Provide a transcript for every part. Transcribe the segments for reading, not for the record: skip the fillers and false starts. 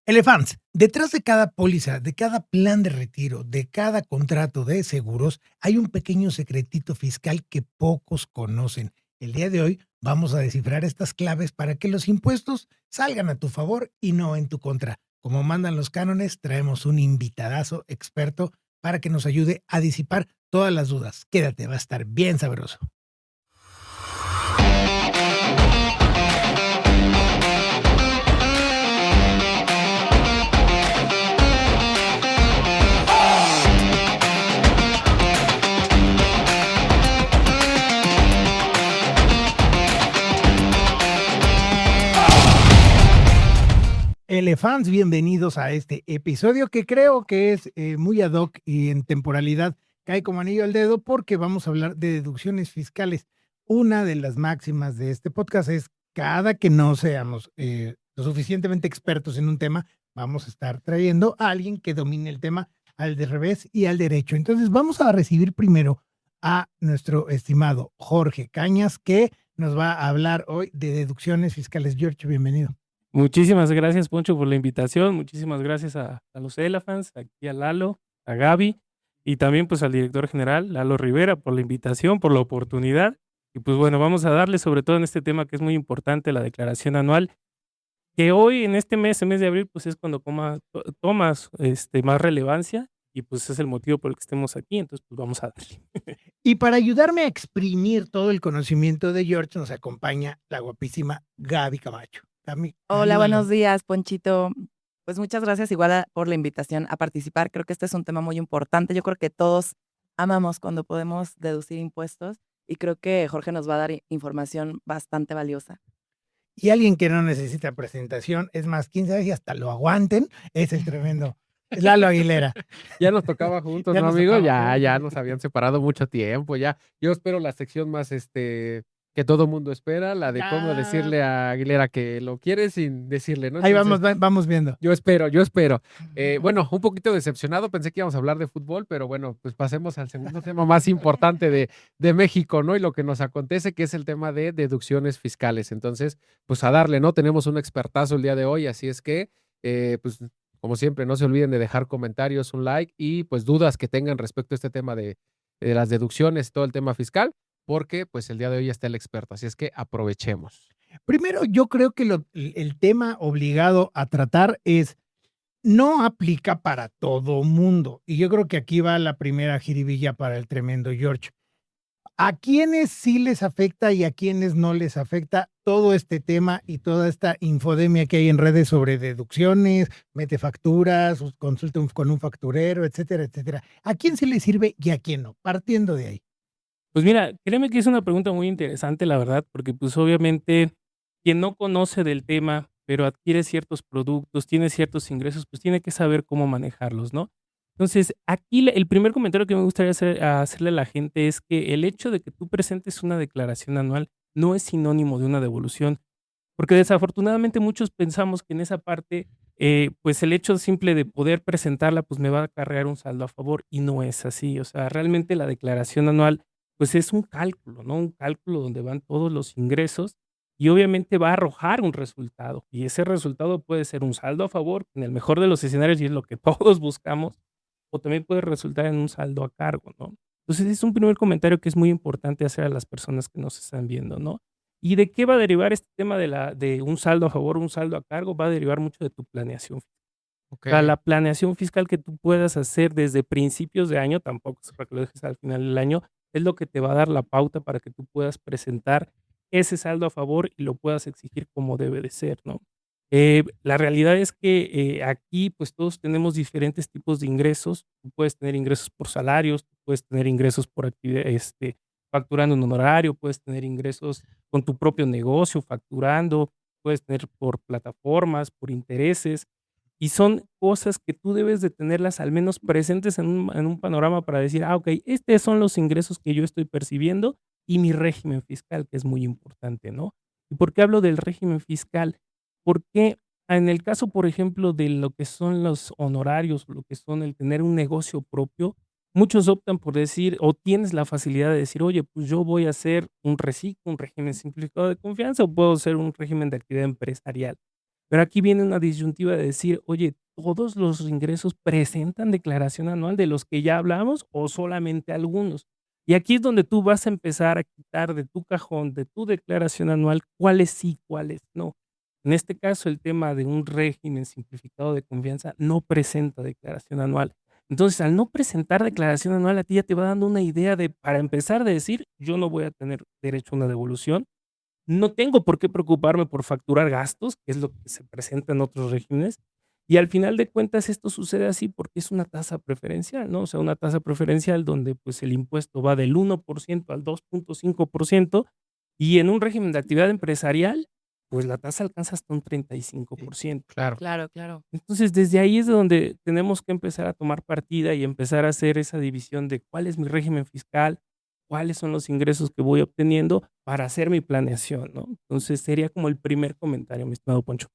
Elefants, detrás de cada póliza, de cada plan de retiro, de cada contrato de seguros, hay un pequeño secretito fiscal que pocos conocen. El día de hoy vamos a descifrar estas claves para que los impuestos salgan a tu favor y no en tu contra. Como mandan los cánones, traemos un invitadazo experto para que nos ayude a disipar todas las dudas. Quédate, va a estar bien sabroso. Elefants, bienvenidos a este episodio que creo que es muy ad hoc y en temporalidad cae como anillo al dedo porque vamos a hablar de deducciones fiscales. Una de las máximas de este podcast es cada que no seamos lo suficientemente expertos en un tema, vamos a estar trayendo a alguien que domine el tema al de revés y al derecho. Entonces vamos a recibir primero a nuestro estimado Jorge Cañas, que nos va a hablar hoy de deducciones fiscales. George, bienvenido. Muchísimas gracias, Poncho, por la invitación. Muchísimas gracias a los Elephants, aquí a Lalo, a Gaby y también pues al director general, Lalo Rivera, por la invitación, por la oportunidad. Y pues bueno, vamos a darle sobre todo en este tema que es muy importante, la declaración anual, que hoy en este mes, el mes de abril, pues es cuando tomas más relevancia y pues es el motivo por el que estemos aquí. Entonces pues vamos a darle. Y para ayudarme a exprimir todo el conocimiento de George, nos acompaña la guapísima Gaby Camacho. Gaby, Hola, buenos ayúdalo. días, Ponchito. Pues muchas gracias por la invitación a participar. Creo que este es un tema muy importante. Yo creo que todos amamos cuando podemos deducir impuestos y creo que Jorge nos va a dar información bastante valiosa. Y alguien que no necesita presentación, es más, quién sabe si hasta lo aguanten, es el tremendo Lalo Aguilera. Ya nos tocaba juntos, Ya ¿no, nos amigo? tocaba. Ya nos habían separado mucho tiempo, ya. Yo espero la sección más, que todo mundo espera, la de cómo Ya. decirle a Aguilera que lo quiere sin decirle, ¿no? Ahí Entonces, vamos viendo. yo espero. Bueno, un poquito decepcionado, pensé que íbamos a hablar de fútbol, pero bueno, pues pasemos al segundo tema más importante de México, ¿no? Y lo que nos acontece, que es el tema de deducciones fiscales. Entonces, pues a darle, ¿no? Tenemos un expertazo el día de hoy, así es que, pues como siempre, no se olviden de dejar comentarios, un like y pues dudas que tengan respecto a este tema de las deducciones, todo el tema fiscal, porque pues el día de hoy está el experto, así es que aprovechemos. Primero, yo creo que el tema obligado a tratar es, no aplica para todo mundo. Y yo creo que aquí va la primera jiribilla para el tremendo George. ¿A quiénes sí les afecta y a quiénes no les afecta todo este tema y toda esta infodemia que hay en redes sobre deducciones, mete facturas, consulta con un facturero, etcétera, etcétera? ¿A quién sí le sirve y a quién no? Partiendo de ahí. Pues mira, créeme que es una pregunta muy interesante, la verdad, porque pues obviamente quien no conoce del tema, pero adquiere ciertos productos, tiene ciertos ingresos, pues tiene que saber cómo manejarlos, ¿no? Entonces, aquí el primer comentario que me gustaría hacerle a la gente es que el hecho de que tú presentes una declaración anual no es sinónimo de una devolución, porque desafortunadamente muchos pensamos que en esa parte, pues el hecho simple de poder presentarla, pues me va a acarrear un saldo a favor y no es así. O sea, realmente la declaración anual, pues es un cálculo, ¿no? Un cálculo donde van todos los ingresos y obviamente va a arrojar un resultado. Y ese resultado puede ser un saldo a favor, en el mejor de los escenarios, y es lo que todos buscamos, o también puede resultar en un saldo a cargo, ¿no? Entonces es un primer comentario que es muy importante hacer a las personas que nos están viendo, ¿no? ¿Y de qué va a derivar este tema de un saldo a favor o un saldo a cargo? Va a derivar mucho de tu planeación. O sea, la planeación fiscal que tú puedas hacer desde principios de año, tampoco es para que lo dejes al final del año, es lo que te va a dar la pauta para que tú puedas presentar ese saldo a favor y lo puedas exigir como debe de ser, ¿no? La realidad es que aquí pues todos tenemos diferentes tipos de ingresos. Tú puedes tener ingresos por salarios, tú puedes tener ingresos por actividad, facturando un honorario, puedes tener ingresos con tu propio negocio, facturando, puedes tener por plataformas, por intereses, y son cosas que tú debes de tenerlas al menos presentes en un panorama para decir, ok, estos son los ingresos que yo estoy percibiendo y mi régimen fiscal, que es muy importante, ¿no? ¿Y por qué hablo del régimen fiscal? Porque en el caso, por ejemplo, de lo que son los honorarios, lo que son el tener un negocio propio, muchos optan por decir, o tienes la facilidad de decir, oye, pues yo voy a hacer un RESIC, un régimen simplificado de confianza, o puedo hacer un régimen de actividad empresarial. Pero aquí viene una disyuntiva de decir, oye, ¿todos los ingresos presentan declaración anual de los que ya hablamos o solamente algunos? Y aquí es donde tú vas a empezar a quitar de tu cajón, de tu declaración anual, cuáles sí, cuáles no. En este caso, el tema de un régimen simplificado de confianza no presenta declaración anual. Entonces, al no presentar declaración anual, a ti ya te va dando una idea de, para empezar, de decir, yo no voy a tener derecho a una devolución, no tengo por qué preocuparme por facturar gastos, que es lo que se presenta en otros regímenes, y al final de cuentas esto sucede así porque es una tasa preferencial, ¿no? O sea, una tasa preferencial donde, pues, el impuesto va del 1% al 2.5%, y en un régimen de actividad empresarial, pues, la tasa alcanza hasta un Sí. 35%. Claro. Claro, claro. Entonces, desde ahí es de donde tenemos que empezar a tomar partida y empezar a hacer esa división de cuál es mi régimen fiscal, cuáles son los ingresos que voy obteniendo para hacer mi planeación, ¿no? Entonces, sería como el primer comentario, mi estimado Poncho.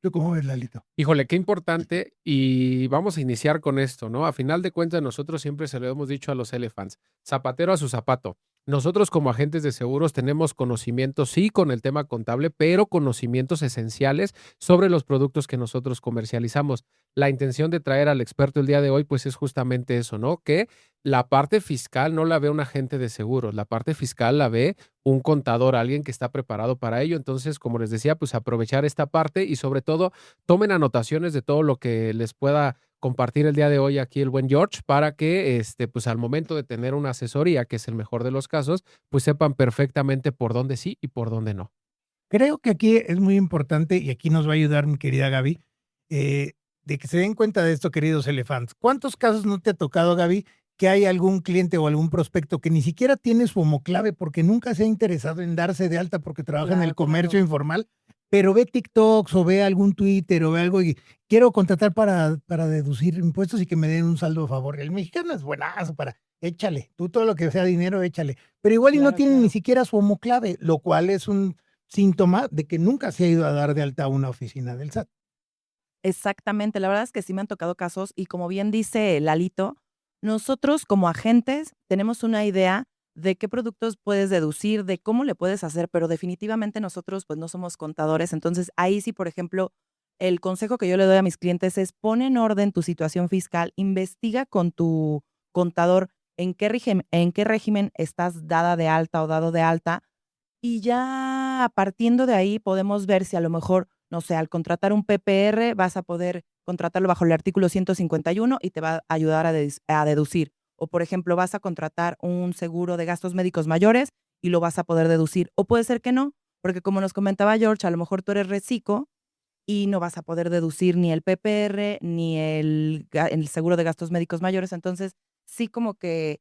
¿Tú cómo ves, Lalito? Híjole, qué importante. Y vamos a iniciar con esto, ¿no? A final de cuentas, nosotros siempre se lo hemos dicho a los elephants, zapatero a su zapato. Nosotros como agentes de seguros tenemos conocimientos, sí, con el tema contable, pero conocimientos esenciales sobre los productos que nosotros comercializamos. La intención de traer al experto el día de hoy, pues es justamente eso, ¿no? Que la parte fiscal no la ve un agente de seguros, la parte fiscal la ve un contador, alguien que está preparado para ello. Entonces, como les decía, pues aprovechar esta parte y sobre todo tomen anotaciones de todo lo que les pueda compartir el día de hoy aquí el buen George para que, pues al momento de tener una asesoría, que es el mejor de los casos, pues sepan perfectamente por dónde sí y por dónde no. Creo que aquí es muy importante, y aquí nos va a ayudar mi querida Gaby, de que se den cuenta de esto, queridos elefantes. ¿Cuántos casos no te ha tocado, Gaby, que hay algún cliente o algún prospecto que ni siquiera tiene su homoclave porque nunca se ha interesado en darse de alta porque trabaja en el Claro, comercio claro. informal, pero ve TikToks o ve algún Twitter o ve algo y quiero contratar para deducir impuestos y que me den un saldo a favor? El mexicano es buenazo para, échale, tú todo lo que sea dinero, échale. Pero igual y no Claro, tiene ni claro. siquiera su homoclave, lo cual es un síntoma de que nunca se ha ido a dar de alta a una oficina del SAT. Exactamente, la verdad es que sí me han tocado casos y como bien dice Lalito, nosotros como agentes tenemos una idea de qué productos puedes deducir, de cómo le puedes hacer, pero definitivamente nosotros pues no somos contadores, entonces ahí sí, por ejemplo, el consejo que yo le doy a mis clientes es pon en orden tu situación fiscal, investiga con tu contador en qué régimen estás dada de alta o dado de alta y ya partiendo de ahí podemos ver si a lo mejor, no sé, al contratar un PPR vas a poder contratarlo bajo el artículo 151 y te va a ayudar a deducir. O, por ejemplo, vas a contratar un seguro de gastos médicos mayores y lo vas a poder deducir. O puede ser que no, porque como nos comentaba George, a lo mejor tú eres reciclo y no vas a poder deducir ni el PPR ni el seguro de gastos médicos mayores. Entonces, sí como que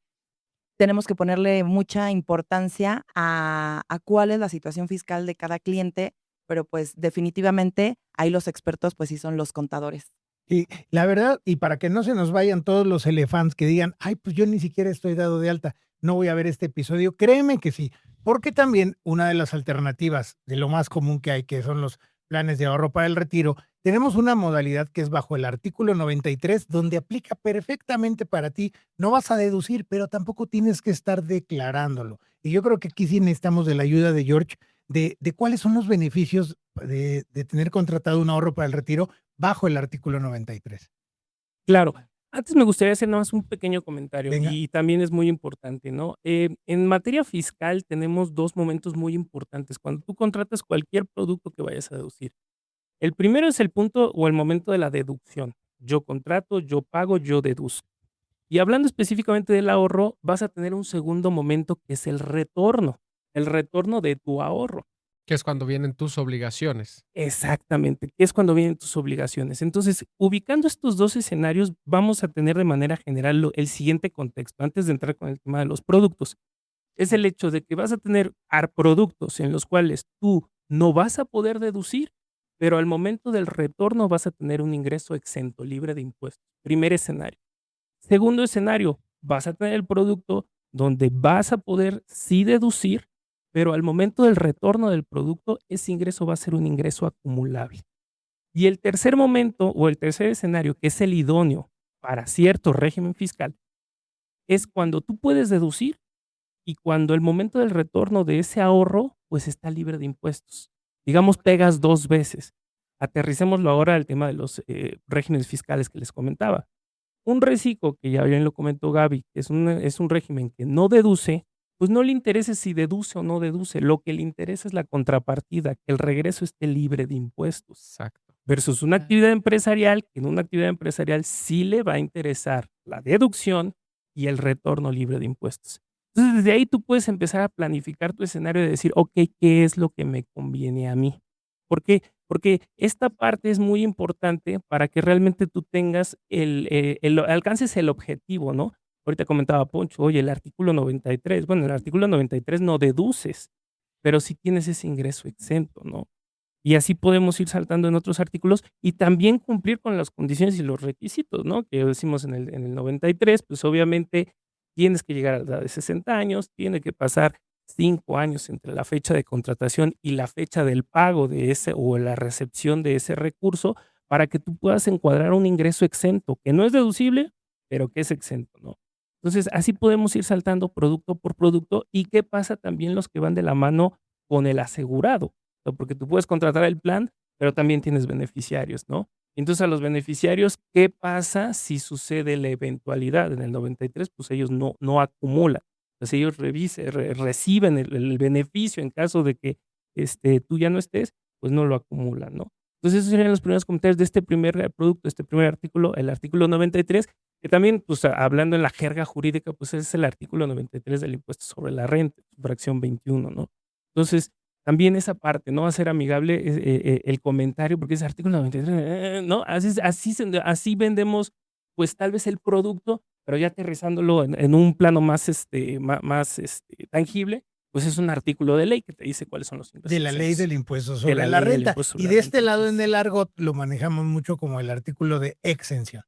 tenemos que ponerle mucha importancia a cuál es la situación fiscal de cada cliente, pero, pues, definitivamente, ahí los expertos, pues, sí son los contadores. Y la verdad, y para que no se nos vayan todos los elefantes que digan, ay, pues yo ni siquiera estoy dado de alta, no voy a ver este episodio, créeme que sí, porque también una de las alternativas de lo más común que hay, que son los planes de ahorro para el retiro, tenemos una modalidad que es bajo el artículo 93, donde aplica perfectamente para ti. No vas a deducir, pero tampoco tienes que estar declarándolo. Y yo creo que aquí sí necesitamos de la ayuda de George de cuáles son los beneficios de tener contratado un ahorro para el retiro bajo el artículo 93. Claro. Antes me gustaría hacer nada más un pequeño comentario Venga. y también es muy importante, ¿no? En materia fiscal tenemos 2 momentos muy importantes cuando tú contratas cualquier producto que vayas a deducir. El primero es el punto o el momento de la deducción. Yo contrato, yo pago, yo deduzco. Y hablando específicamente del ahorro, vas a tener un segundo momento que es el retorno de tu ahorro. Que es cuando vienen tus obligaciones. Exactamente, que es cuando vienen tus obligaciones. Entonces, ubicando estos 2 escenarios, vamos a tener de manera general el siguiente contexto, antes de entrar con el tema de los productos. Es el hecho de que vas a tener productos en los cuales tú no vas a poder deducir, pero al momento del retorno vas a tener un ingreso exento, libre de impuestos. Primer escenario. Segundo escenario, vas a tener el producto donde vas a poder sí deducir, pero al momento del retorno del producto, ese ingreso va a ser un ingreso acumulable. Y el tercer momento o el tercer escenario, que es el idóneo para cierto régimen fiscal, es cuando tú puedes deducir y cuando el momento del retorno de ese ahorro, pues está libre de impuestos. Digamos, pegas 2 veces. aterricémoslo ahora al tema de los regímenes fiscales que les comentaba. Un reciclo, que ya bien lo comentó Gaby, que es un régimen que no deduce, pues no le interesa si deduce o no deduce, lo que le interesa es la contrapartida, que el regreso esté libre de impuestos, Exacto. versus una Claro. actividad empresarial, que en una actividad empresarial sí le va a interesar la deducción y el retorno libre de impuestos. Entonces, desde ahí tú puedes empezar a planificar tu escenario de decir, okey, ¿qué es lo que me conviene a mí? ¿Por qué? Porque esta parte es muy importante para que realmente tú tengas alcances el objetivo, ¿no? Ahorita comentaba Poncho, oye, el artículo 93, bueno, el artículo 93 no deduces, pero sí tienes ese ingreso exento, ¿no? Y así podemos ir saltando en otros artículos y también cumplir con las condiciones y los requisitos, ¿no? Que decimos en el 93, pues obviamente tienes que llegar a la edad de 60 años, tiene que pasar 5 años entre la fecha de contratación y la fecha del pago de ese o la recepción de ese recurso para que tú puedas encuadrar un ingreso exento, que no es deducible, pero que es exento, ¿no? Entonces, así podemos ir saltando producto por producto. ¿Y qué pasa también los que van de la mano con el asegurado? Sea, porque tú puedes contratar el plan, pero también tienes beneficiarios, ¿no? Entonces, a los beneficiarios, ¿qué pasa si sucede la eventualidad? En el 93, pues ellos no acumulan. Pues ellos reciben el beneficio en caso de que tú ya no estés, pues no lo acumulan, ¿no? Entonces, esos serían los primeros comentarios de este primer producto, este primer artículo, el artículo 93, que también, pues hablando en la jerga jurídica, pues es el artículo 93 del impuesto sobre la renta, fracción 21, ¿no? Entonces, también esa parte, ¿no? Hacer amigable el comentario, porque ese artículo 93, ¿no? Así vendemos, pues, tal vez el producto, pero ya aterrizándolo en un plano más, tangible, pues, es un artículo de ley que te dice cuáles son los De ingresos la ley exentos del impuesto de sobre la la ley del renta. impuesto sobre Y la de renta. este lado en Entonces, el argot lo manejamos mucho como el artículo de exención.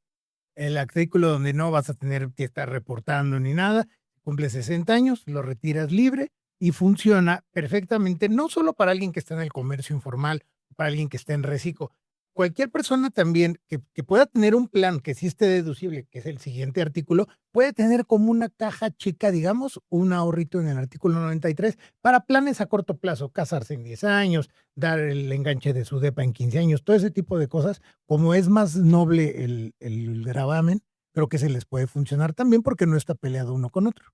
El artículo donde no vas a tener que estar reportando ni nada, cumple 60 años, lo retiras libre y funciona perfectamente, no solo para alguien que está en el comercio informal, para alguien que está en reciclo. Cualquier persona también que pueda tener un plan que sí esté deducible, que es el siguiente artículo, puede tener como una caja chica, digamos, un ahorrito en el artículo 93 para planes a corto plazo, casarse en 10 años, dar el enganche de su depa en 15 años, todo ese tipo de cosas. Como es más noble el gravamen, creo que se les puede funcionar también porque no está peleado uno con otro.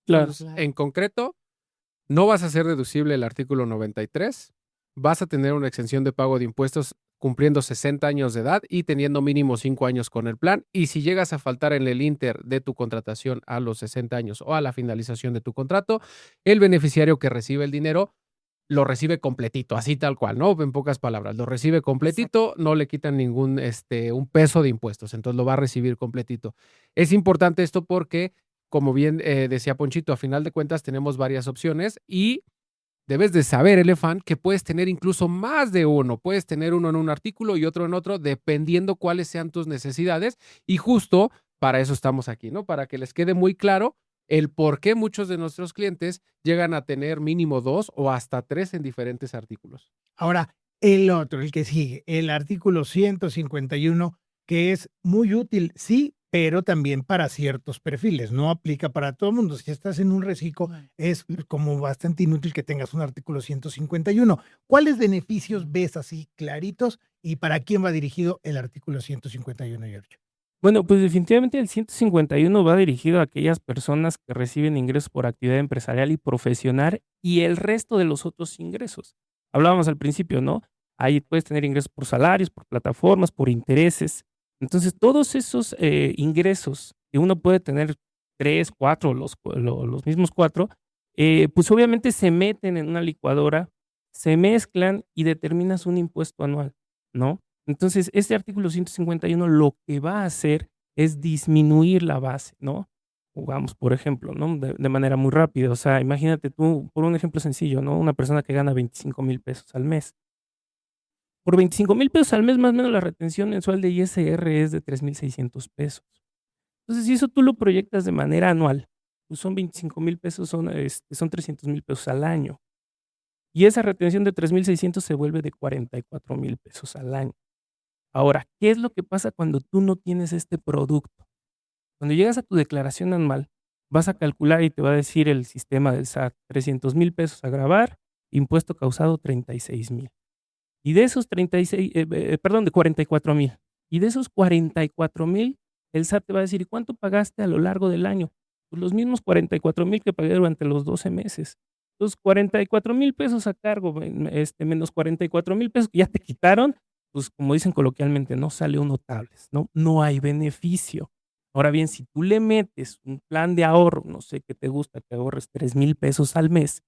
claro. Claro. En concreto, no vas a hacer deducible el artículo 93, vas a tener una exención de pago de impuestos cumpliendo 60 años de edad y teniendo mínimo 5 años con el plan. Y si llegas a faltar en el inter de tu contratación a los 60 años o a la finalización de tu contrato, el beneficiario que recibe el dinero lo recibe completito, así tal cual, ¿no? En pocas palabras, lo recibe completito, no le quitan ningún, un peso de impuestos, entonces lo va a recibir completito. Es importante esto porque, como bien decía Ponchito, a final de cuentas tenemos varias opciones y debes de saber, Elefant, que puedes tener incluso más de uno. Puedes tener uno en un artículo y otro en otro, dependiendo cuáles sean tus necesidades. Y justo para eso estamos aquí, ¿no? Para que les quede muy claro el por qué muchos de nuestros clientes llegan a tener mínimo 2 o hasta 3 en diferentes artículos. Ahora, el otro, el que sigue, el artículo 151, que es muy útil, sí, pero también para ciertos perfiles, no aplica para todo el mundo. Si estás en un reciclo, Claro. es como bastante inútil que tengas un artículo 151. ¿Cuáles beneficios ves así claritos y para quién va dirigido el artículo 151, George? Bueno, pues definitivamente el 151 va dirigido a aquellas personas que reciben ingresos por actividad empresarial y profesional y el resto de los otros ingresos. Hablábamos al principio, ¿no? Ahí puedes tener ingresos por salarios, por plataformas, por intereses. Entonces, todos esos ingresos que uno puede tener, 3, 4, los mismos 4, pues obviamente se meten en una licuadora, se mezclan y determinas un impuesto anual, ¿no? Entonces, este artículo 151 lo que va a hacer es disminuir la base, ¿no? Jugamos, por ejemplo, ¿no? De manera muy rápida. O sea, imagínate tú, por un ejemplo sencillo, ¿no? Una persona que gana 25,000 pesos al mes. Por 25,000 pesos al mes, más o menos la retención mensual de ISR es de 3,600 pesos. Entonces, si eso tú lo proyectas de manera anual, pues son 25,000 pesos, son 300,000 pesos al año. Y esa retención de 3,600 se vuelve de 44,000 pesos al año. Ahora, ¿qué es lo que pasa cuando tú no tienes este producto? Cuando llegas a tu declaración anual, vas a calcular y te va a decir el sistema del SAT, 300,000 pesos a grabar, impuesto causado 36,000. Y de esos 36, perdón, de 44,000. Y de esos 44,000, el SAT te va a decir: "¿Y cuánto pagaste a lo largo del año?". Pues los mismos 44,000 que pagué durante los 12 meses. Entonces, 44,000 pesos a cargo, menos 44,000 pesos que ya te quitaron, pues, como dicen coloquialmente, no salió notables, ¿no? No hay beneficio. Ahora bien, si tú le metes un plan de ahorro, no sé, ¿qué te gusta? Que ahorres 3,000 pesos al mes,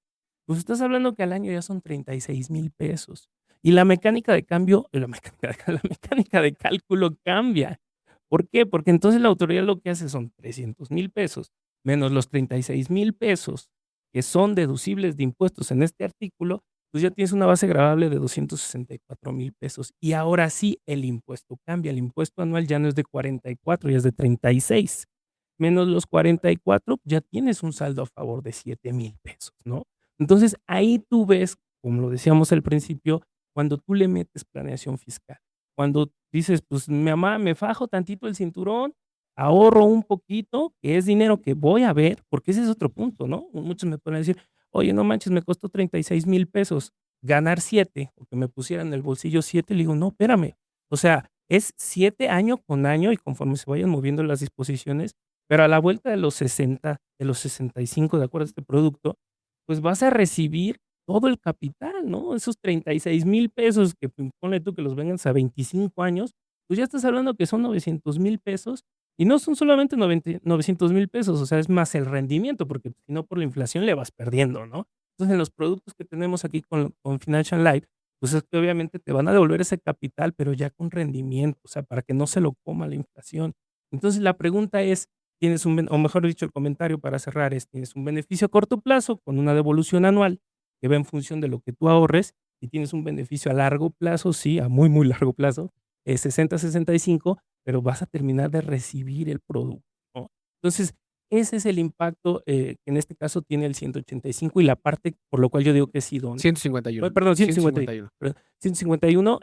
pues estás hablando que al año ya son 36,000 pesos. Y la mecánica de cambio, la mecánica la mecánica de cálculo cambia. ¿Por qué? Porque entonces la autoridad lo que hace son 300,000 pesos menos los 36,000 pesos que son deducibles de impuestos en este artículo, pues ya tienes una base gravable de 264,000 pesos. Y ahora sí, el impuesto cambia. El impuesto anual ya no es de 44, ya es de 36. Menos los 44, ya tienes un saldo a favor de 7,000 pesos, ¿no? Entonces, ahí tú ves, como lo decíamos al principio, cuando tú le metes planeación fiscal, cuando dices, pues, mi mamá, me fajo tantito el cinturón, ahorro un poquito, que es dinero que voy a ver, porque ese es otro punto, ¿no? Muchos me pueden decir: "Oye, no manches, me costó 36,000 pesos ganar 7 o que me pusieran en el bolsillo 7". Le digo: "No, espérame, o sea, es 7 año con año y conforme se vayan moviendo las disposiciones, pero a la vuelta de los 60, de los 65, de acuerdo a este producto, pues vas a recibir todo el capital, ¿no? Esos 36,000 pesos que ponle tú que los vengas a 25 años, pues ya estás hablando que son 900,000 pesos y no son solamente 900,000 pesos, o sea, es más el rendimiento, porque si no por la inflación le vas perdiendo, ¿no? Entonces, en los productos que tenemos aquí con Financial Life, pues es que obviamente te van a devolver ese capital, pero ya con rendimiento, o sea, para que no se lo coma la inflación. Entonces, la pregunta es, tienes o mejor dicho, el comentario para cerrar es, tienes un beneficio a corto plazo con una devolución anual que va en función de lo que tú ahorres, y tienes un beneficio a largo plazo, sí, a muy, muy largo plazo, 60, 65, pero vas a terminar de recibir el producto, ¿no? Entonces, ese es el impacto, que en este caso tiene el 185 y la parte por lo cual yo digo que es idóneo. 151. Perdón, 151, 151. perdón, 151,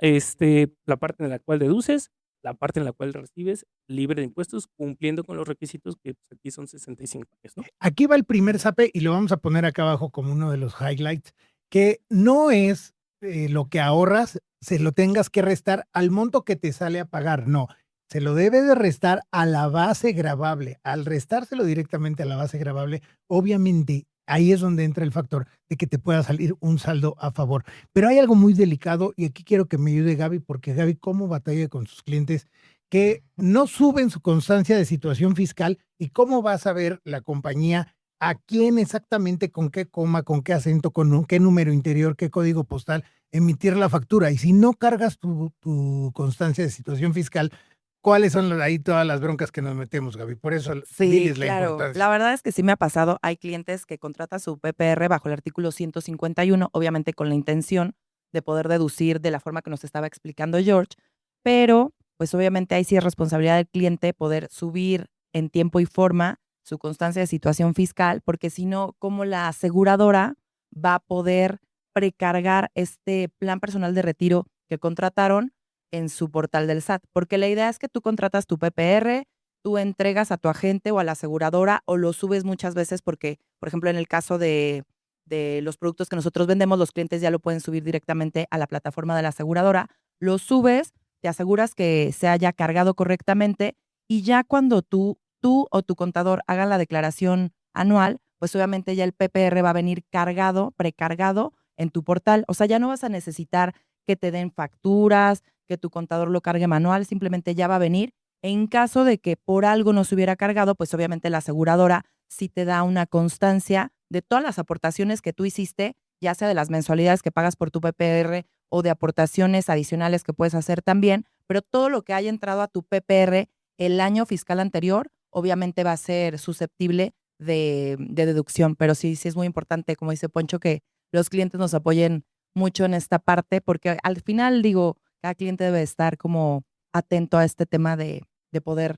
la parte en la cual deduces, la parte en la cual recibes libre de impuestos, cumpliendo con los requisitos que, pues, aquí son 65 años, ¿no? Aquí va el primer zape y lo vamos a poner acá abajo como uno de los highlights, que no es lo que ahorras, se lo tengas que restar al monto que te sale a pagar, no, se lo debe de restar a la base gravable. Al restárselo directamente a la base gravable, obviamente ahí es donde entra el factor de que te pueda salir un saldo a favor. Pero hay algo muy delicado y aquí quiero que me ayude Gaby, porque Gaby, cómo batalla con sus clientes que no suben su constancia de situación fiscal y cómo va a saber la compañía a quién exactamente, con qué coma, con qué acento, qué número interior, qué código postal emitir la factura. Y si no cargas tu constancia de situación fiscal, ¿cuáles son ahí todas las broncas que nos metemos, Gaby? Por eso Sí, diles la claro. importancia. La verdad es que sí me ha pasado. Hay clientes que contratan su PPR bajo el artículo 151, obviamente con la intención de poder deducir de la forma que nos estaba explicando George, pero pues obviamente ahí sí es responsabilidad del cliente poder subir en tiempo y forma su constancia de situación fiscal, porque si no, ¿cómo la aseguradora va a poder precargar este plan personal de retiro que contrataron en su portal del SAT? Porque la idea es que tú contratas tu PPR, tú entregas a tu agente o a la aseguradora o lo subes muchas veces porque, por ejemplo, en el caso de los productos que nosotros vendemos, los clientes ya lo pueden subir directamente a la plataforma de la aseguradora. Lo subes, te aseguras que se haya cargado correctamente y ya cuando tú o tu contador hagan la declaración anual, pues obviamente ya el PPR va a venir cargado, precargado en tu portal. O sea, ya no vas a necesitar que te den facturas, que tu contador lo cargue manual, simplemente ya va a venir. En caso de que por algo no se hubiera cargado, pues obviamente la aseguradora sí te da una constancia de todas las aportaciones que tú hiciste, ya sea de las mensualidades que pagas por tu PPR o de aportaciones adicionales que puedes hacer también, pero todo lo que haya entrado a tu PPR el año fiscal anterior, obviamente va a ser susceptible de deducción. Pero sí, sí es muy importante, como dice Poncho, que los clientes nos apoyen mucho en esta parte, porque al final, digo, cada cliente debe estar como atento a este tema de poder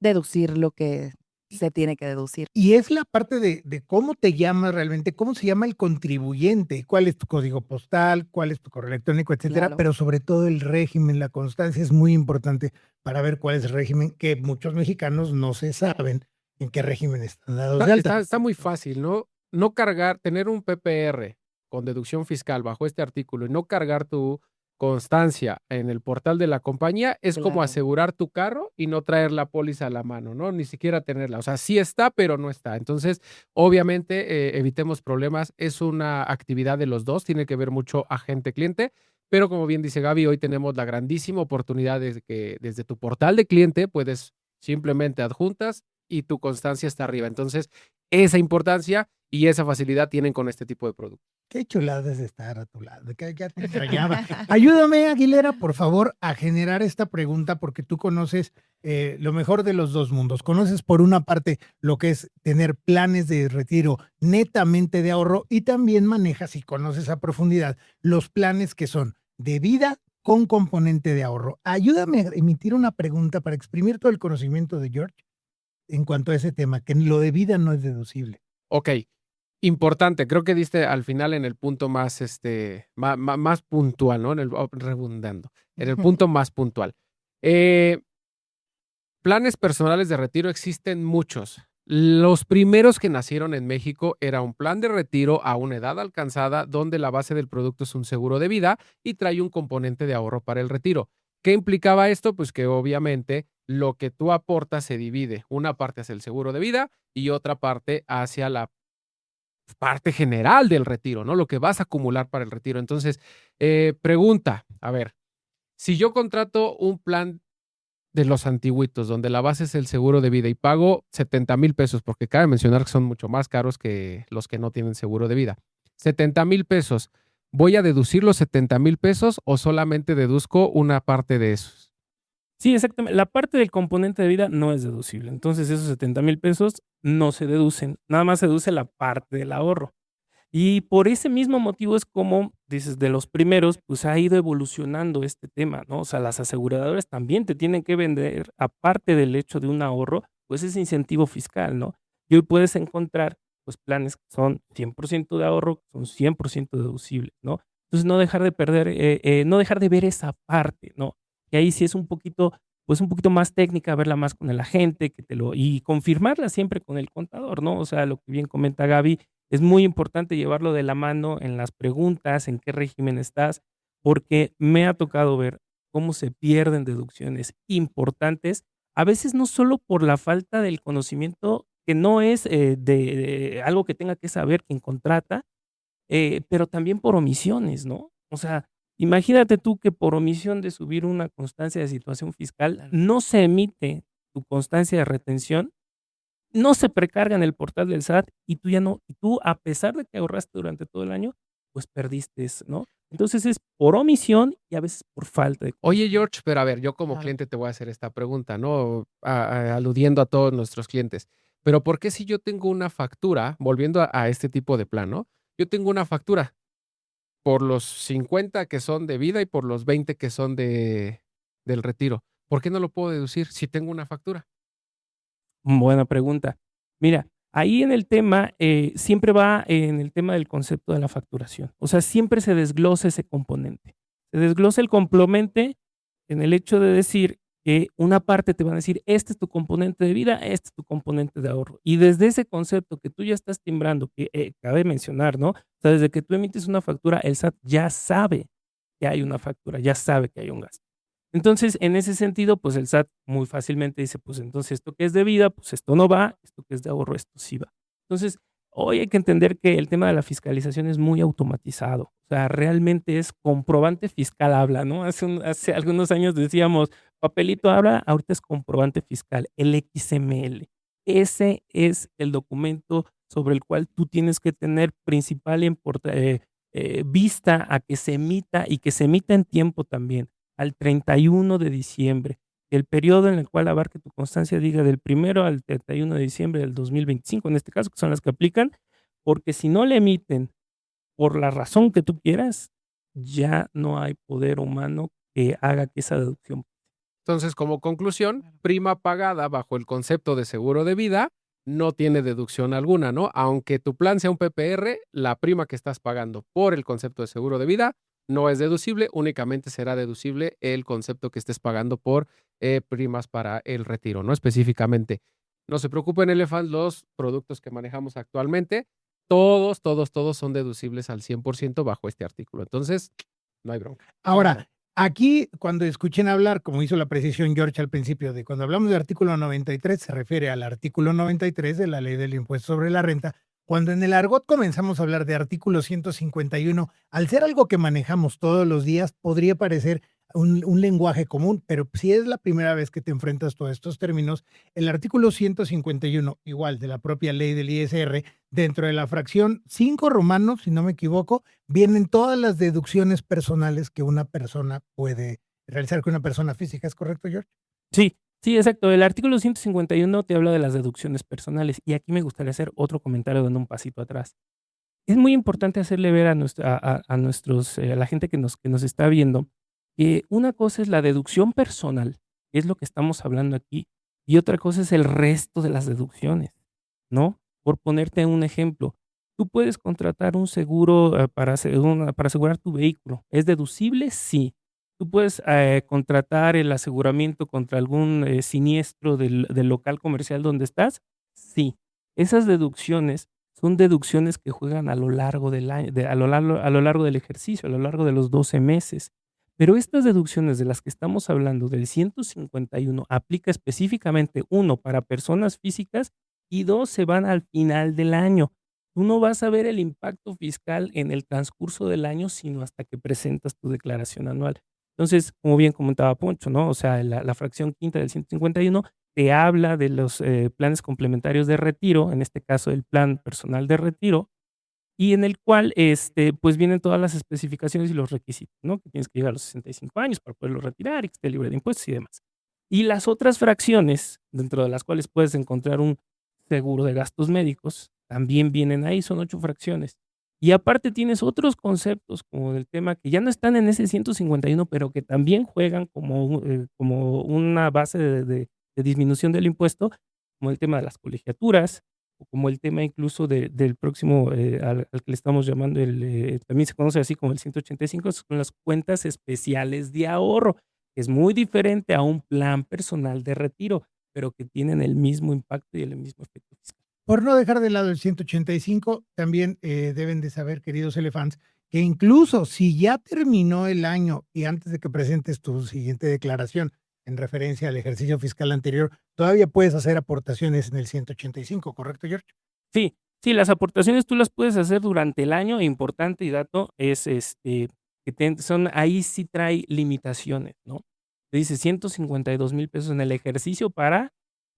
deducir lo que se tiene que deducir. Y es la parte de cómo te llamas realmente, cómo se llama el contribuyente, cuál es tu código postal, cuál es tu correo electrónico, etcétera, Claro. pero sobre todo el régimen, la constancia es muy importante para ver cuál es el régimen que muchos mexicanos no se saben en qué régimen están dados de alta. Está muy fácil, ¿no? No cargar, tener un PPR con deducción fiscal bajo este artículo y no cargar tu constancia en el portal de la compañía, es como Claro. asegurar tu carro y no traer la póliza a la mano, ¿no? Ni siquiera tenerla. O sea, sí está, pero no está. Entonces, obviamente, evitemos problemas. Es una actividad de los dos, tiene que ver mucho agente-cliente, pero como bien dice Gaby, hoy tenemos la grandísima oportunidad de que desde tu portal de cliente puedes simplemente adjuntas y tu constancia está arriba. Entonces, esa importancia y esa facilidad tienen con este tipo de productos. Qué chulada es estar a tu lado, que ya te extrañaba. Ayúdame, Aguilera, por favor, a generar esta pregunta porque tú conoces lo mejor de los dos mundos. Conoces por una parte lo que es tener planes de retiro netamente de ahorro y también manejas y conoces a profundidad los planes que son de vida con componente de ahorro. Ayúdame a emitir una pregunta para exprimir todo el conocimiento de George en cuanto a ese tema, que lo de vida no es deducible. Ok, importante, creo que diste al final en el punto más, más puntual, ¿no? Redundando, en el punto más puntual. Planes personales de retiro existen muchos. Los primeros que nacieron en México era un plan de retiro a una edad alcanzada donde la base del producto es un seguro de vida y trae un componente de ahorro para el retiro. ¿Qué implicaba esto? Pues que obviamente lo que tú aportas se divide. Una parte hacia el seguro de vida y otra parte hacia la parte general del retiro, ¿no? Lo que vas a acumular para el retiro. Entonces, pregunta, a ver, si yo contrato un plan de los antiguitos, donde la base es el seguro de vida y pago 70,000 pesos, porque cabe mencionar que son mucho más caros que los que no tienen seguro de vida. 70,000 pesos. ¿Voy a deducir los 70,000 pesos o solamente deduzco una parte de esos? Sí, exactamente. La parte del componente de vida no es deducible. Entonces, esos 70,000 pesos no se deducen. Nada más se deduce la parte del ahorro. Y por ese mismo motivo es como, dices, de los primeros, pues ha ido evolucionando este tema, ¿no? O sea, las aseguradoras también te tienen que vender, aparte del hecho de un ahorro, pues ese incentivo fiscal, ¿no? Y hoy puedes encontrar, pues, planes que son 100% de ahorro, son 100% deducibles, ¿no? Entonces, no dejar de perder, no dejar de ver esa parte, ¿no? Que ahí sí es un poquito, pues, un poquito más técnica, verla más con el agente, que te lo y confirmarla siempre con el contador, ¿no? O sea, lo que bien comenta Gaby, es muy importante llevarlo de la mano en las preguntas, en qué régimen estás, porque me ha tocado ver cómo se pierden deducciones importantes, a veces no solo por la falta del conocimiento, que no es de algo que tenga que saber quien contrata, pero también por omisiones, ¿no? O sea, imagínate tú que por omisión de subir una constancia de situación fiscal Claro. no se emite tu constancia de retención, no se precarga en el portal del SAT y tú ya no, y tú a pesar de que ahorraste durante todo el año, pues perdiste eso, ¿no? Entonces es por omisión y a veces por falta de Oye, conocimiento. George, pero a ver, yo como Claro. cliente te voy a hacer esta pregunta, ¿no? Aludiendo a todos nuestros clientes. Pero ¿por qué si yo tengo una factura, volviendo a este tipo de plan, ¿no? Yo tengo una factura por los 50 que son de vida y por los 20 que son del retiro. ¿Por qué no lo puedo deducir si tengo una factura? Buena pregunta. Mira, ahí en el tema, siempre va en el tema del concepto de la facturación. O sea, siempre se desglosa ese componente. Se desglosa el componente en el hecho de decir que una parte te van a decir, este es tu componente de vida, este es tu componente de ahorro. Y desde ese concepto que tú ya estás timbrando, que cabe mencionar, ¿no? O sea, desde que tú emites una factura, el SAT ya sabe que hay una factura, ya sabe que hay un gasto. Entonces, en ese sentido, pues el SAT muy fácilmente dice, pues entonces esto que es de vida, pues esto no va, esto que es de ahorro, esto sí va. Entonces, hoy hay que entender que el tema de la fiscalización es muy automatizado. O sea, realmente es comprobante fiscal habla, ¿no? Hace algunos años decíamos, papelito habla, ahorita es comprobante fiscal, el XML. Ese es el documento sobre el cual tú tienes que tener principal vista a que se emita y que se emita en tiempo también al 31 de diciembre. El periodo en el cual abarque tu constancia diga del 1 al 31 de diciembre del 2025, en este caso, que son las que aplican, porque si no le emiten por la razón que tú quieras, ya no hay poder humano que haga que esa deducción. Entonces, como conclusión, prima pagada bajo el concepto de seguro de vida no tiene deducción alguna, ¿no? Aunque tu plan sea un PPR, la prima que estás pagando por el concepto de seguro de vida no es deducible, únicamente será deducible el concepto que estés pagando por primas para el retiro, ¿no? Específicamente. No se preocupen, Elephant, los productos que manejamos actualmente, todos son deducibles al 100% bajo este artículo. Entonces, no hay bronca. Ahora, Claro. aquí cuando escuchen hablar, como hizo la precisión George al principio, de cuando hablamos del artículo 93, se refiere al artículo 93 de la ley del impuesto sobre la renta. Cuando en el argot comenzamos a hablar de artículo 151, al ser algo que manejamos todos los días, podría parecer un lenguaje común, pero si es la primera vez que te enfrentas a todos estos términos, el artículo 151, igual de la propia ley del ISR, dentro de la fracción 5 romano, si no me equivoco, vienen todas las deducciones personales que una persona puede realizar, que una persona física. ¿Es correcto, George? Sí, sí, exacto. El artículo 151 te habla de las deducciones personales y aquí me gustaría hacer otro comentario dando un pasito atrás. Es muy importante hacerle ver a nuestros, a la gente que nos está viendo, que una cosa es la deducción personal, que es lo que estamos hablando aquí, y otra cosa es el resto de las deducciones, ¿no? Por ponerte un ejemplo, tú puedes contratar un seguro para asegurar tu vehículo. ¿Es deducible? Sí. Tú puedes contratar el aseguramiento contra algún siniestro del local comercial donde estás. Sí. Esas deducciones son deducciones que juegan a lo largo del año, a lo largo del ejercicio, a lo largo de los 12 meses. Pero estas deducciones de las que estamos hablando del 151 aplica específicamente, uno, para personas físicas y dos, se van al final del año. Tú no vas a ver el impacto fiscal en el transcurso del año, sino hasta que presentas tu declaración anual. Entonces, como bien comentaba Poncho, ¿no? O sea, la fracción quinta del 151 te habla de los planes complementarios de retiro, en este caso el plan personal de retiro, y en el cual pues vienen todas las especificaciones y los requisitos, ¿no? Que tienes que llegar a los 65 años para poderlo retirar y que esté libre de impuestos y demás. Y las otras fracciones, dentro de las cuales puedes encontrar un seguro de gastos médicos, también vienen ahí, son 8 fracciones. Y aparte tienes otros conceptos como el tema que ya no están en ese 151, pero que también juegan como una base de disminución del impuesto, como el tema de las colegiaturas, o como el tema incluso del próximo, al que le estamos llamando también se conoce así como el 185, son las cuentas especiales de ahorro, que es muy diferente a un plan personal de retiro, pero que tienen el mismo impacto y el mismo efecto fiscal. Por no dejar de lado el 185, también deben de saber, queridos elefants, que incluso si ya terminó el año y antes de que presentes tu siguiente declaración en referencia al ejercicio fiscal anterior, todavía puedes hacer aportaciones en el 185, ¿correcto, George? Sí, sí, las aportaciones tú las puedes hacer durante el año. Importante y dato es ahí sí trae limitaciones, ¿no? Te dice 152,000 pesos en el ejercicio para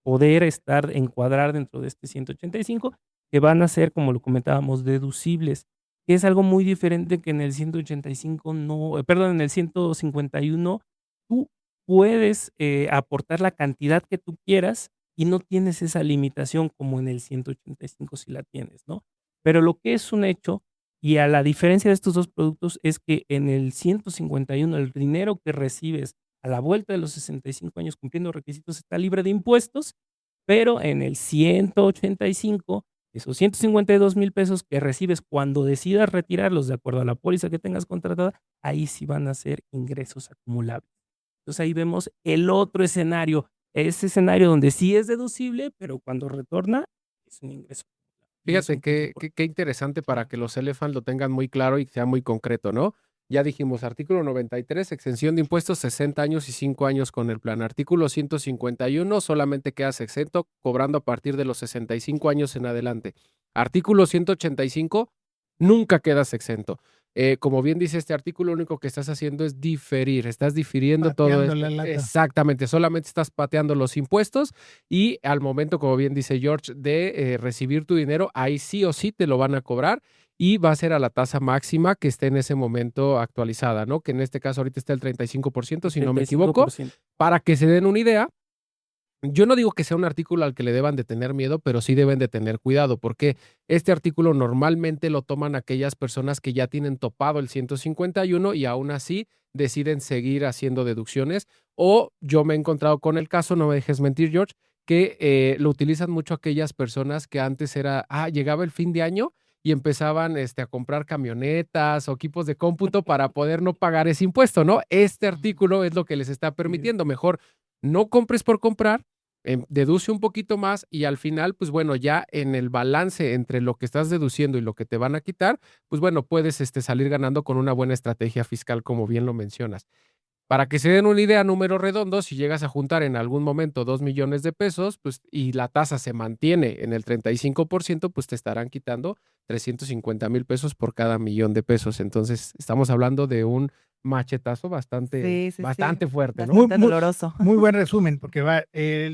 poder encuadrar dentro de este 185, que van a ser, como lo comentábamos, deducibles, que es algo muy diferente que en el 185 no, perdón, en el 151 tú puedes aportar la cantidad que tú quieras y no tienes esa limitación como en el 185 si la tienes, ¿no? Pero lo que es un hecho, y a la diferencia de estos 2 productos, es que en el 151 el dinero que recibes a la vuelta de los 65 años cumpliendo requisitos está libre de impuestos, pero en el 185, esos 152,000 pesos que recibes cuando decidas retirarlos de acuerdo a la póliza que tengas contratada, ahí sí van a ser ingresos acumulables. Entonces ahí vemos el otro escenario, ese escenario donde sí es deducible, pero cuando retorna es un ingreso acumulable. Y es Fíjate un punto qué importante. interesante para que los elephants lo tengan muy claro y sea muy concreto, ¿no? Ya dijimos, artículo 93, exención de impuestos, 60 años y 5 años con el plan. Artículo 151, solamente quedas exento cobrando a partir de los 65 años en adelante. Artículo 185, nunca quedas exento. Como bien dice este artículo, lo único que estás haciendo es diferir, estás difiriendo todo Pateando esto. la lata. Exactamente, solamente estás pateando los impuestos y al momento, como bien dice George, de recibir tu dinero, ahí sí o sí te lo van a cobrar y va a ser a la tasa máxima que esté en ese momento actualizada, ¿no? Que en este caso ahorita está el 35%, si no me equivoco. 35%. Para que se den una idea, yo no digo que sea un artículo al que le deban de tener miedo, pero sí deben de tener cuidado, porque este artículo normalmente lo toman aquellas personas que ya tienen topado el 151 y aún así deciden seguir haciendo deducciones. O yo me he encontrado con el caso, no me dejes mentir, George, que lo utilizan mucho aquellas personas que antes llegaba el fin de año y empezaban a comprar camionetas o equipos de cómputo para poder no pagar ese impuesto, ¿no? Este artículo es lo que les está permitiendo. Mejor no compres por comprar, deduce un poquito más y al final, pues bueno, ya en el balance entre lo que estás deduciendo y lo que te van a quitar, pues bueno, puedes salir ganando con una buena estrategia fiscal, como bien lo mencionas. Para que se den una idea, números redondos, si llegas a juntar en algún momento 2 millones de pesos, pues, y la tasa se mantiene en el 35%, pues te estarán quitando 350,000 pesos por cada millón de pesos. Entonces, estamos hablando de un machetazo Sí, sí, sí. bastante fuerte, ¿no? Bastante doloroso. Muy buen resumen, porque va,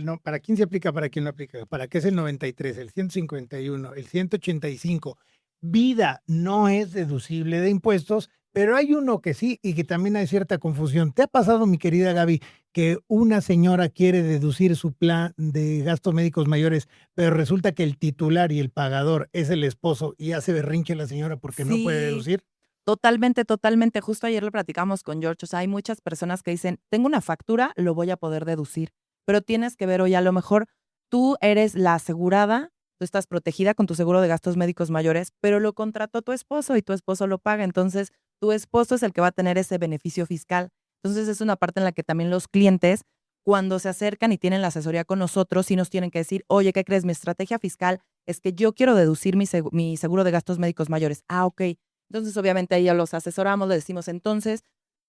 no, ¿para quién se aplica, para quién no aplica? ¿Para qué es el 93, el 151, el 185? Vida no es deducible de impuestos, pero hay uno que sí y que también hay cierta confusión. ¿Te ha pasado, mi querida Gaby, que una señora quiere deducir su plan de gastos médicos mayores, pero resulta que el titular y el pagador es el esposo y hace berrinche la señora porque no puede Sí, deducir? totalmente, totalmente. Justo ayer lo platicamos con George. O sea, hay muchas personas que dicen, tengo una factura, lo voy a poder deducir. Pero tienes que ver, oye, a lo mejor tú eres la asegurada, tú estás protegida con tu seguro de gastos médicos mayores, pero lo contrató tu esposo y tu esposo lo paga. Entonces, tu esposo es el que va a tener ese beneficio fiscal. Entonces, es una parte en la que también los clientes, cuando se acercan y tienen la asesoría con nosotros, sí nos tienen que decir, oye, ¿qué crees? Mi estrategia fiscal es que yo quiero deducir mi seguro de gastos médicos mayores. Ah, ok. Entonces, obviamente, ahí ya los asesoramos, le decimos, entonces,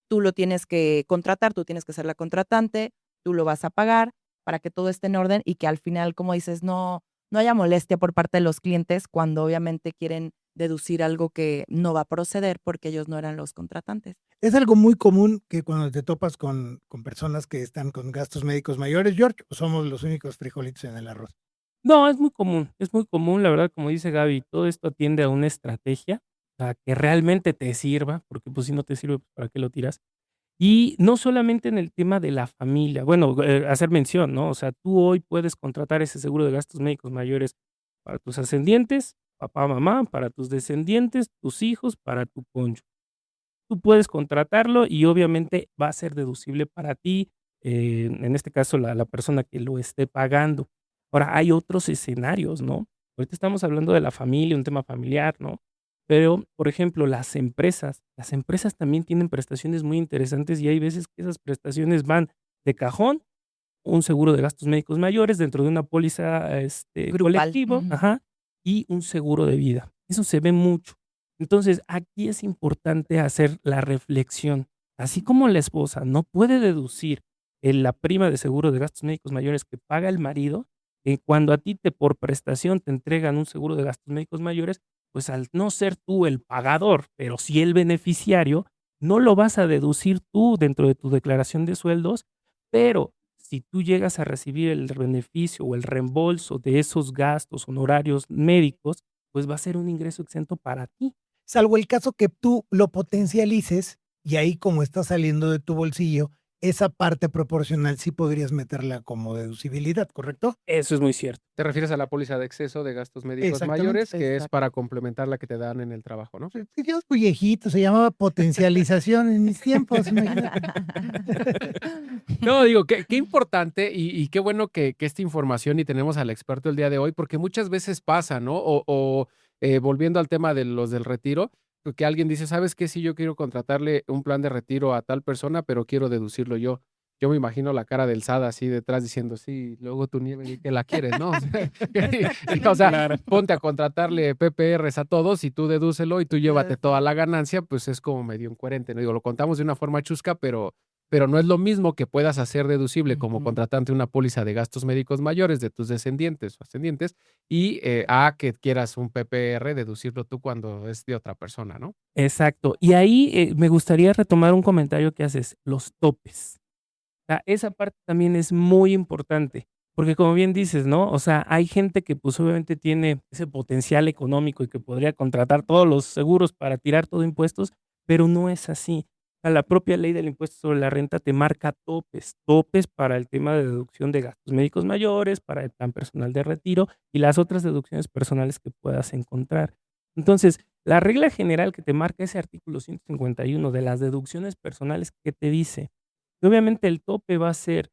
tú lo tienes que contratar, tú tienes que ser la contratante, tú lo vas a pagar para que todo esté en orden y que al final, como dices, no haya molestia por parte de los clientes cuando obviamente quieren deducir algo que no va a proceder porque ellos no eran los contratantes. Es algo muy común que cuando te topas con personas que están con gastos médicos mayores, George, o somos los únicos frijolitos en el arroz. No, es muy común, la verdad, como dice Gaby, todo esto atiende a una estrategia, a que realmente te sirva, porque, pues, si no te sirve, pues, ¿para qué lo tiras? Y no solamente en el tema de la familia, bueno, hacer mención, ¿no? O sea, tú hoy puedes contratar ese seguro de gastos médicos mayores para tus ascendientes, papá, mamá, para tus descendientes, tus hijos, para tu cónyuge. Tú puedes contratarlo y obviamente va a ser deducible para ti, en este caso, la persona que lo esté pagando. Ahora, hay otros escenarios, ¿no? Ahorita estamos hablando de la familia, un tema familiar, ¿no? Pero, por ejemplo, las empresas también tienen prestaciones muy interesantes y hay veces que esas prestaciones van de cajón, un seguro de gastos médicos mayores dentro de una póliza, Grupal. colectivo, Ujú. ajá, y un seguro de vida. Eso se ve mucho. Entonces, aquí es importante hacer la reflexión. Así como la esposa no puede deducir la prima de seguro de gastos médicos mayores que paga el marido, cuando a ti por prestación te entregan un seguro de gastos médicos mayores, pues al no ser tú el pagador, pero sí el beneficiario, no lo vas a deducir tú dentro de tu declaración de sueldos, pero si tú llegas a recibir el beneficio o el reembolso de esos gastos honorarios médicos, pues va a ser un ingreso exento para ti. Salvo el caso que tú lo potencialices y ahí como está saliendo de tu bolsillo, esa parte proporcional sí podrías meterla como deducibilidad, ¿correcto? Eso es muy cierto. Te refieres a la póliza de exceso de gastos médicos Exactamente. mayores, que es Exacto. para complementar la que te dan en el trabajo, ¿no? Sí, Dios muy viejito, se llamaba potencialización en mis tiempos, imagínate. No, digo, qué importante y qué bueno que esta información y tenemos al experto el día de hoy, porque muchas veces pasa, ¿no? Volviendo al tema de los del retiro, que alguien dice, ¿sabes qué? Sí, yo quiero contratarle un plan de retiro a tal persona, pero quiero deducirlo yo. Yo me imagino la cara del SAD así detrás diciendo, sí, luego tu nieve y que la quieres, ¿no? O sea, Claro. ponte a contratarle PPRs a todos y tú dedúcelo y tú llévate toda la ganancia, pues es como medio incoherente, ¿no? Digo, lo contamos de una forma chusca, pero no es lo mismo que puedas hacer deducible como Ujú. contratante una póliza de gastos médicos mayores de tus descendientes o ascendientes y a que quieras un PPR, deducirlo tú cuando es de otra persona, ¿no? Exacto. Y ahí me gustaría retomar un comentario que haces, los topes. O sea, esa parte también es muy importante, porque como bien dices, ¿no? O sea, hay gente que pues obviamente tiene ese potencial económico y que podría contratar todos los seguros para tirar todo impuestos, pero no es así. O sea, la propia ley del impuesto sobre la renta te marca topes, topes para el tema de deducción de gastos médicos mayores, para el plan personal de retiro y las otras deducciones personales que puedas encontrar. Entonces, la regla general que te marca ese artículo 151 de las deducciones personales, ¿qué te dice? Y obviamente el tope va a ser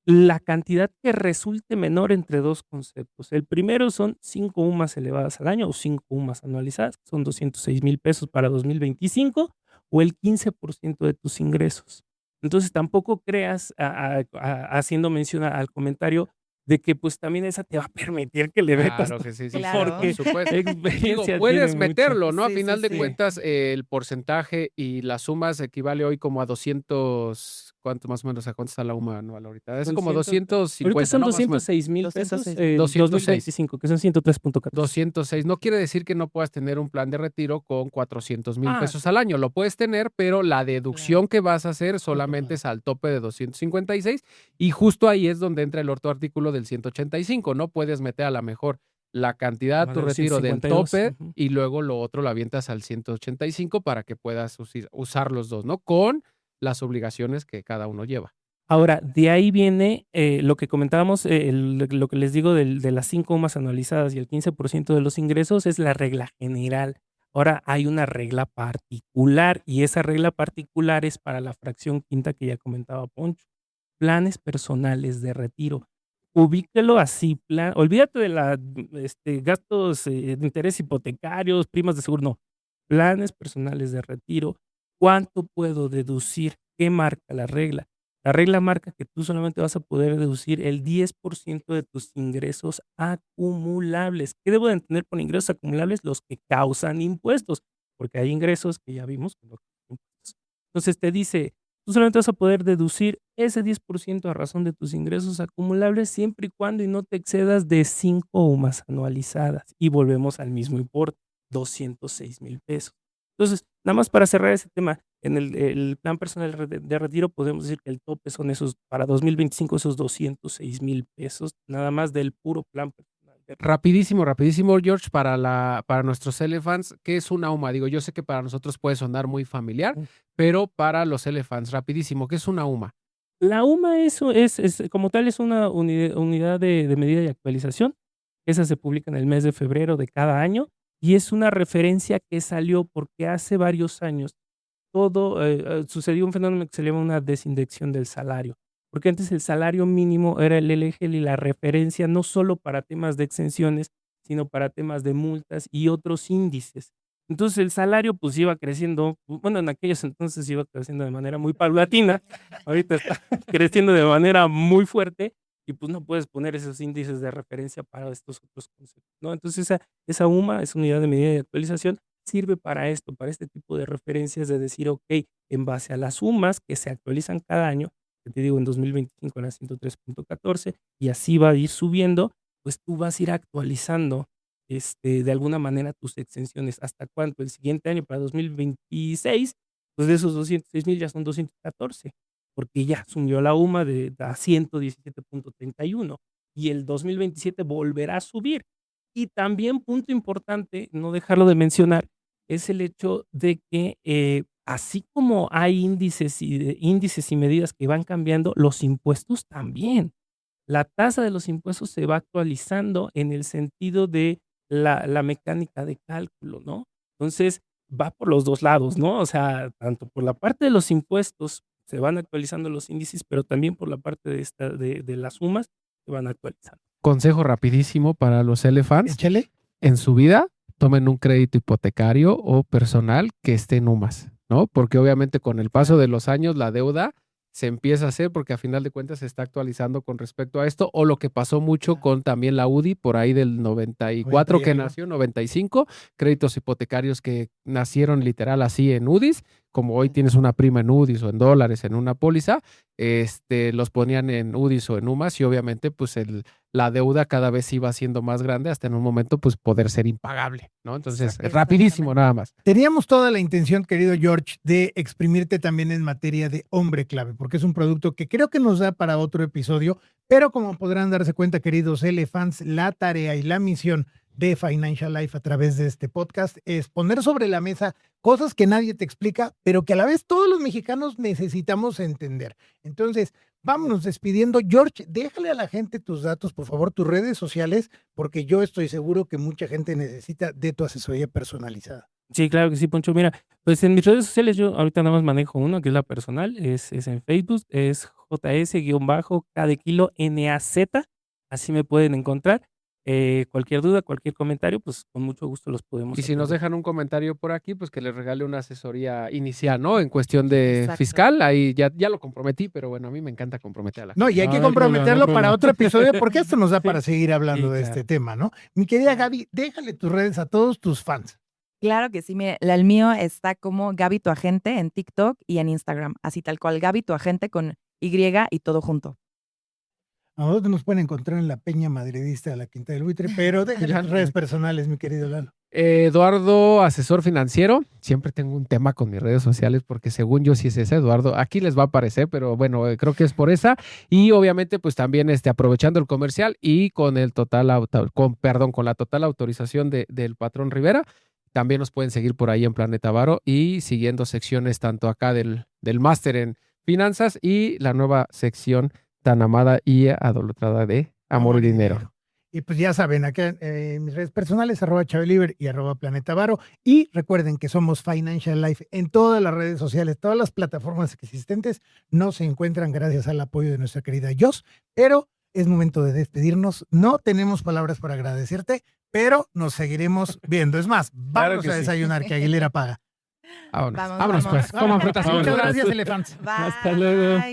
la cantidad que resulte menor entre 2 conceptos. El primero son 5 UMAS elevadas al año o 5 UMAS anualizadas, que son 206,000 pesos para 2025 o el 15% de tus ingresos. Entonces, tampoco creas, haciendo mención al comentario, de que pues también esa te va a permitir que le metas Claro que sí, sí, sí, Claro. por porque supuesto. Digo, experiencia puedes tiene mucho. meterlo, ¿no? A Sí, sí, final de sí. cuentas, el porcentaje y las sumas equivale hoy como a 200, ¿cuánto más o menos? ¿A cuánto está la UMA anual ahorita? Es Son como 100, ahorita 250, son ¿no? Más o menos. 206,000 pesos 206. en 206. 2025, que son 103.14. 206. No quiere decir que no puedas tener un plan de retiro con 400,000 Ah, pesos al año. Lo puedes tener, pero la Claro. deducción que vas a hacer solamente es al tope de 256 y justo ahí es donde entra el otro artículo del 185, ¿no? Puedes meter a la mejor la cantidad a más tu de retiro del 252. tope Ujú. y luego lo otro lo avientas al 185 para que puedas usar los dos, ¿no? Con las obligaciones que cada uno lleva. Ahora, de ahí viene lo que comentábamos, lo que les digo de las 5 UMAs anualizadas y el 15% de los ingresos es la regla general. Ahora hay una regla particular y esa regla particular es para la fracción quinta que ya comentaba Poncho. Planes personales de retiro. Ubíquelo así, olvídate de gastos de interés hipotecarios, primas de seguro, no. Planes personales de retiro. ¿Cuánto puedo deducir? ¿Qué marca la regla? La regla marca que tú solamente vas a poder deducir el 10% de tus ingresos acumulables. ¿Qué debo de entender por ingresos acumulables? Los que causan impuestos, porque hay ingresos que ya vimos que no causan impuestos. Entonces te dice, tú solamente vas a poder deducir ese 10% a razón de tus ingresos acumulables siempre y cuando y no te excedas de 5 UMAs anualizadas. Y volvemos al mismo importe, 206,000 pesos. Entonces, nada más para cerrar ese tema, en el plan personal de retiro podemos decir que el tope son esos, para 2025, esos 206,000 pesos, nada más del puro plan personal de retiro. Rapidísimo, rapidísimo, George, para nuestros Elefants, ¿qué es una UMA? Digo, yo sé que para nosotros puede sonar muy familiar, pero para los Elefants, rapidísimo, ¿qué es una UMA? La UMA como tal, es una unidad de medida y actualización. Esa se publica en el mes de febrero de cada año y es una referencia que salió porque hace varios años sucedió un fenómeno que se llama una desindexación del salario, porque antes el salario mínimo era el eje y la referencia no solo para temas de exenciones, sino para temas de multas y otros índices. Entonces el salario pues iba creciendo, bueno, en aquellos entonces iba creciendo de manera muy paulatina, ahorita está creciendo de manera muy fuerte y pues no puedes poner esos índices de referencia para estos otros conceptos, ¿no? Entonces esa UMA, esa unidad de medida de actualización, sirve para esto, para este tipo de referencias de decir, ok, en base a las sumas que se actualizan cada año, que te digo en 2025 en la 103.14 y así va a ir subiendo, pues tú vas a ir actualizando de alguna manera tus exenciones. ¿Hasta cuánto? El siguiente año, para 2026, pues de esos 206,000 ya son 214, porque ya subió la UMA a 117.31 y el 2027 volverá a subir. Y también, punto importante, no dejarlo de mencionar, es el hecho de que así como hay índices y medidas que van cambiando, los impuestos también. La tasa de los impuestos se va actualizando en el sentido de la mecánica de cálculo, ¿no? Entonces, va por los 2 lados, ¿no? O sea, tanto por la parte de los impuestos se van actualizando los índices, pero también por la parte de las sumas se van actualizando. Consejo rapidísimo para los Elefants. Échale. En su vida, tomen un crédito hipotecario o personal que esté en UMAS, ¿no? Porque obviamente con el paso de los años la deuda se empieza a hacer porque a final de cuentas se está actualizando con respecto a esto o lo que pasó mucho con también la UDI por ahí del 94 que nació, 95, créditos hipotecarios que nacieron literal así en UDIs, como hoy tienes una prima en UDIs o en dólares en una póliza, los ponían en UDIs o en UMAS y obviamente pues la deuda cada vez iba siendo más grande hasta en un momento pues poder ser impagable, ¿no? Entonces, rapidísimo nada más. Teníamos toda la intención, querido George, de exprimirte también en materia de hombre clave, porque es un producto que creo que nos da para otro episodio, pero como podrán darse cuenta, queridos Elefants, la tarea y la misión de Financial Life a través de este podcast es poner sobre la mesa cosas que nadie te explica, pero que a la vez todos los mexicanos necesitamos entender. Entonces, vámonos despidiendo. George, déjale a la gente tus datos, por favor, tus redes sociales, porque yo estoy seguro que mucha gente necesita de tu asesoría personalizada. Sí, claro que sí, Poncho. Mira, pues en mis redes sociales yo ahorita nada más manejo uno, que es la personal, es en Facebook, es JS-K de kilo NAZ, así me pueden encontrar. Cualquier duda, cualquier comentario, pues con mucho gusto los podemos Y si nos atender. dejan un comentario por aquí, pues que les regale una asesoría inicial, ¿no? En cuestión de Exacto. fiscal, ahí ya lo comprometí, pero bueno, a mí me encanta comprometer a la No, gente. y hay No, que no hay problema, no hay comprometerlo para problema. otro episodio porque esto nos da Sí, para seguir hablando sí, de claro. este tema, ¿no? Mi querida Gaby, déjale tus redes a todos tus fans. Claro que sí, mire, el mío está como Gaby tu agente en TikTok y en Instagram, así tal cual, Gaby tu agente con Y y todo junto. A nosotros nos pueden encontrar en la Peña Madridista de la Quinta del Buitre, pero déjale Ya tus no. redes personales, mi querido Lalo. Eduardo, asesor financiero. Siempre tengo un tema con mis redes sociales porque según yo sí es ese, Eduardo. Aquí les va a aparecer, pero bueno, creo que es por esa. Y obviamente, pues también aprovechando el comercial y con el con la total autorización del patrón Rivera. También nos pueden seguir por ahí en Planeta Varo y siguiendo secciones tanto acá del máster en finanzas y la nueva sección tan amada y adolatrada de Amor y Dinero. Y pues ya saben, acá en mis redes personales, @Chabeliber y @Planeta Varo. Y recuerden que somos Financial Life en todas las redes sociales, todas las plataformas existentes no se encuentran gracias al apoyo de nuestra querida Jos, pero es momento de despedirnos. No tenemos palabras para agradecerte, pero nos seguiremos viendo. Es más, vámonos que a sí. desayunar, que Aguilera paga. Vámonos. Vamos, Vámonos vamos. pues. Coman frutas. Muchas Vámonos. gracias, elefantes. Bye. Hasta luego.